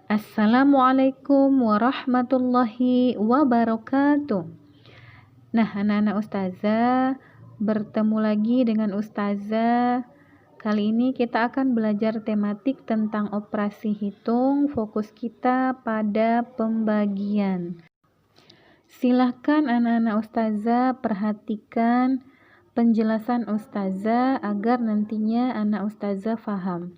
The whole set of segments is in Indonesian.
Assalamualaikum warahmatullahi wabarakatuh. Nah, anak-anak ustazah, bertemu lagi dengan ustazah. Kali ini kita akan belajar tematik tentang operasi hitung. Fokus kita pada pembagian. Silahkan anak-anak ustazah perhatikan penjelasan ustazah agar nantinya anak ustazah paham.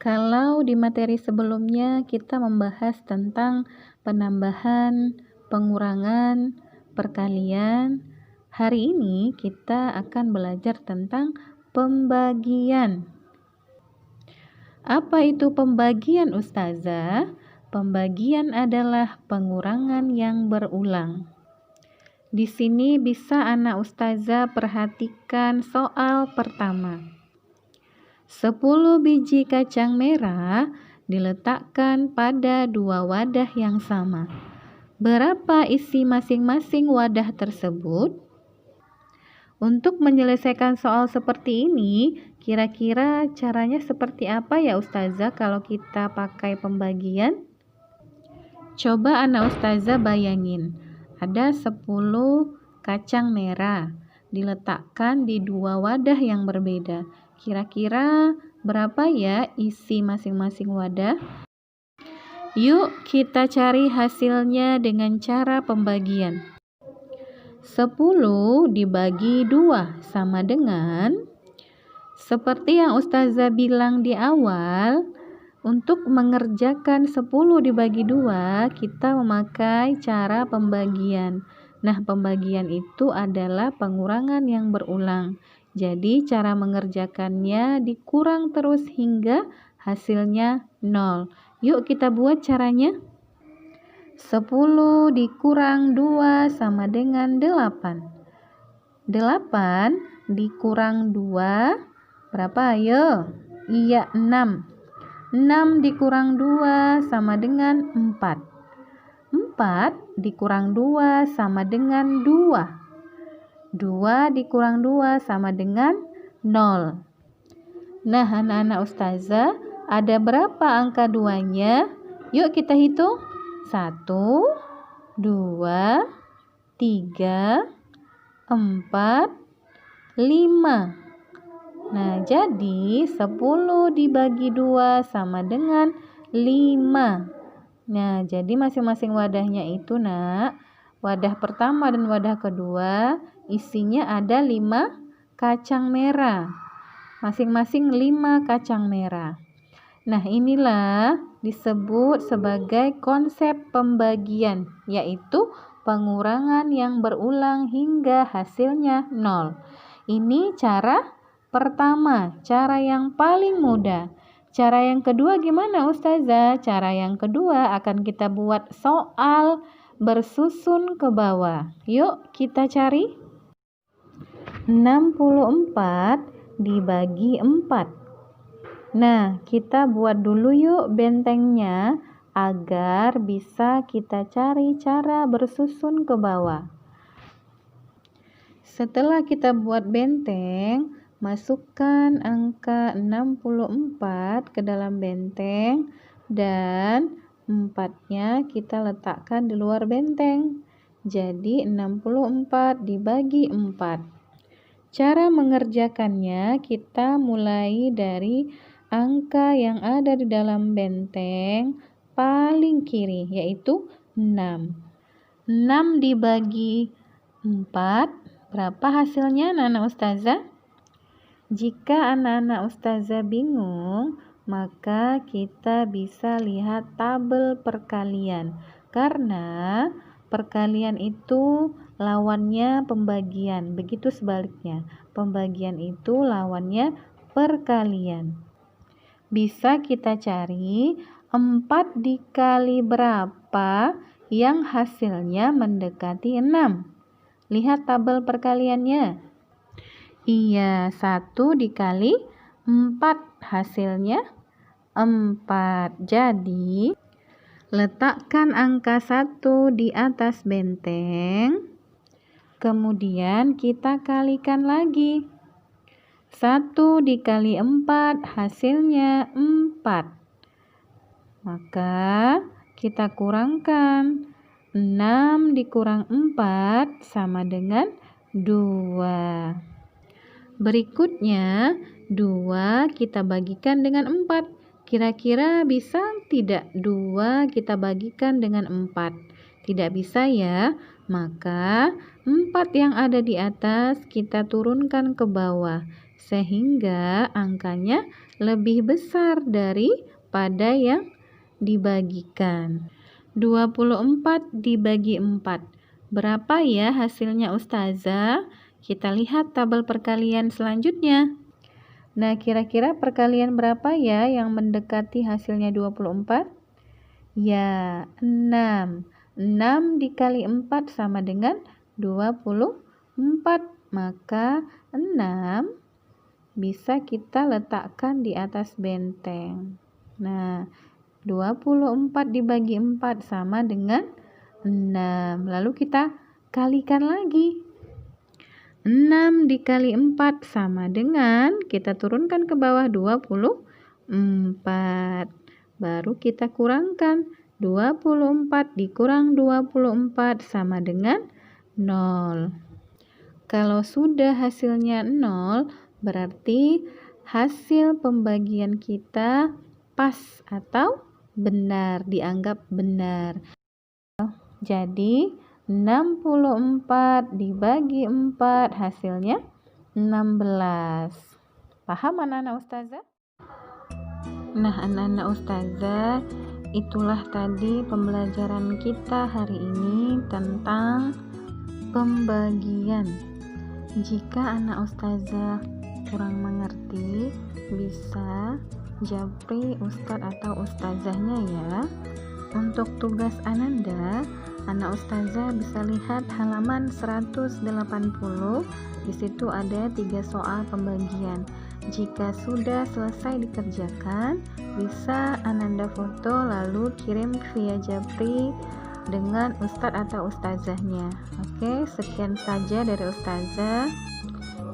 Kalau di materi sebelumnya kita membahas tentang penambahan, pengurangan, perkalian, hari ini kita akan belajar tentang pembagian. Apa itu pembagian, ustazah? Pembagian adalah pengurangan yang berulang. Di sini bisa anak ustazah perhatikan soal pertama. 10 biji kacang merah diletakkan pada 2 wadah yang sama. Berapa isi masing-masing wadah tersebut? Untuk menyelesaikan soal seperti ini, kira-kira caranya seperti apa ya ustazah kalau kita pakai pembagian? Coba anak ustazah bayangin, ada 10 kacang merah diletakkan di 2 wadah yang berbeda. Kira-kira berapa ya isi masing-masing wadah? Yuk kita cari hasilnya dengan cara pembagian. 10 dibagi 2 sama dengan, seperti yang ustazah bilang di awal, untuk mengerjakan 10 dibagi 2 kita memakai cara pembagian. Nah, pembagian itu adalah pengurangan yang berulang. Jadi cara mengerjakannya dikurang terus hingga hasilnya 0. Yuk kita buat caranya. 10 dikurang 2 sama dengan 8. 8 dikurang 2 berapa ayo? Iya, 6. 6 dikurang 2 sama dengan 4. 4 dikurang 2 sama dengan 2. 2 dikurang 2 sama dengan 0. Nah, anak-anak ustazah, ada berapa angka 2-nya? Yuk kita hitung. 1, 2, 3, 4, 5. Nah, jadi 10 dibagi 2 sama dengan 5. Nah, jadi masing-masing wadahnya itu, nak, wadah pertama dan wadah kedua isinya ada 5 kacang merah. Masing-masing 5 kacang merah. Nah, inilah disebut sebagai konsep pembagian, yaitu pengurangan yang berulang hingga hasilnya 0. Ini cara pertama, cara yang paling mudah. Cara yang kedua gimana ustazah? Cara yang kedua akan kita buat soal bersusun ke bawah. Yuk kita cari. 64 dibagi 4. Nah, kita buat dulu yuk bentengnya agar bisa kita cari cara bersusun ke bawah. Setelah kita buat benteng, masukkan angka 64 ke dalam benteng dan 4-nya kita letakkan di luar benteng. Jadi 64 dibagi 4. Cara mengerjakannya kita mulai dari angka yang ada di dalam benteng paling kiri, yaitu 6. 6 dibagi 4, berapa hasilnya anak-anak ustazah? Jika anak-anak ustazah bingung, maka kita bisa lihat tabel perkalian. Karena perkalian itu lawannya pembagian, begitu sebaliknya. Pembagian itu lawannya perkalian. Bisa kita cari 4 dikali berapa yang hasilnya mendekati 6. Lihat tabel perkaliannya. Iya, 1 dikali 4 hasilnya 4. Jadi letakkan angka 1 di atas benteng. Kemudian kita kalikan lagi. 1 dikali 4 hasilnya 4. Maka kita kurangkan. 6 dikurang 4 sama dengan 2. Berikutnya, 2 kita bagikan dengan 4. Kira-kira bisa tidak 2 kita bagikan dengan 4? Tidak bisa ya. Maka 4 yang ada di atas kita turunkan ke bawah, sehingga angkanya lebih besar daripada yang dibagikan. 24 dibagi 4. Berapa ya hasilnya Ustazah? Kita lihat tabel perkalian selanjutnya. Nah, kira-kira perkalian berapa ya yang mendekati hasilnya 24? Ya, 6. 6 dikali 4 sama dengan 24. Maka 6 bisa kita letakkan di atas benteng. Nah, 24 dibagi 4 sama dengan 6. Lalu kita kalikan lagi. 6 dikali 4 sama dengan, kita turunkan ke bawah 24. Baru kita kurangkan. 24 dikurang 24 sama dengan 0. Kalau sudah hasilnya 0, berarti hasil pembagian kita pas atau benar, dianggap benar. Jadi 64 dibagi 4 hasilnya 16. Paham anak-anak Ustazah? Nah, anak-anak Ustazah, itulah tadi pembelajaran kita hari ini tentang pembagian. Jika anak Ustazah kurang mengerti, bisa japri Ustadz atau Ustazahnya ya. Untuk tugas Ananda, anak Ustazah bisa lihat halaman 180. Di situ ada 3 soal pembagian. Jika sudah selesai dikerjakan, bisa Ananda foto lalu kirim via japri dengan Ustadz atau Ustazahnya. Oke, sekian saja dari Ustazah.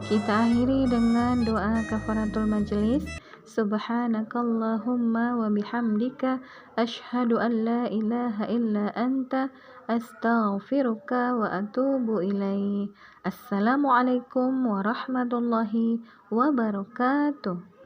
Kita akhiri dengan doa kafaratul majelis. Subhanakallahumma wa bihamdika asyhadu an la ilaha illa anta astaghfiruka wa atubu ilaik. Assalamualaikum warahmatullahi wabarakatuh.